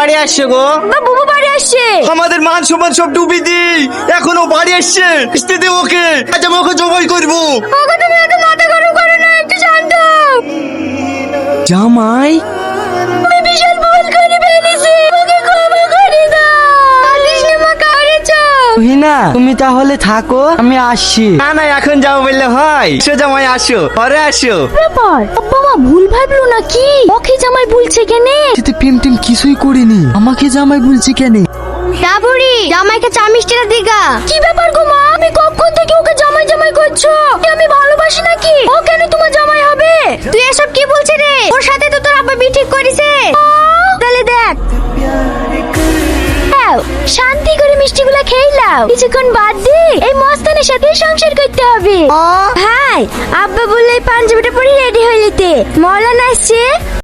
বাড়ি আসছে গো। বুবু বাড়ি আসছে। আমাদের মান সম্মান সব ডুবি দি, এখনো বাড়ি আসছে। কিস্তিতে ওকে আজ আমি ওকে জবাই করবো। ওকে তুমি এত মাথা গরম করো না, একটু শান্ত হও। জামাই আমি বিশাল ভুল করে ফেলেছি, ওকে ক্ষমা করে দাও। কাঁদিস না মা, কাঁদেছো। হিনা তুমি তাহলে থাকো, আমি আসছি। না না এখন যাবো বললে হয়। এসো জামাই আসো, ঘরে আসো। ব্যাপার আব্বা মা ভুল ভাবলো নাকি? ওকে জামাই বলছে কেনে? সাথে প্রেম টেম কিছুই করিনি, আমাকে জামাই বলছি কেন? ডাবুরি জামাইকে চা মিষ্টিটা দিগা। কি ব্যাপার গো মা, আমি কখন থেকে ওকে জামাই জামাই করছো? আমি ভালোবাসি নাকি? ও কেন তোমার জামাই হবে? তুই এসব কি বলছিস রে? ওর সাথে তো তোর আব্বা বিয়ে ঠিক করেছে। তাহলে দেখ, দাও, শান্তি করে মিষ্টিগুলো খেয়ে নাও। কিছুক্ষণ বাদ দি এই মস্তানের সাথে সংসার করতে হবে। ভাই আব্বা বললে পাঞ্জাবিটা পরে রেডি হয়ে নিতে। মৌলানা আসছে।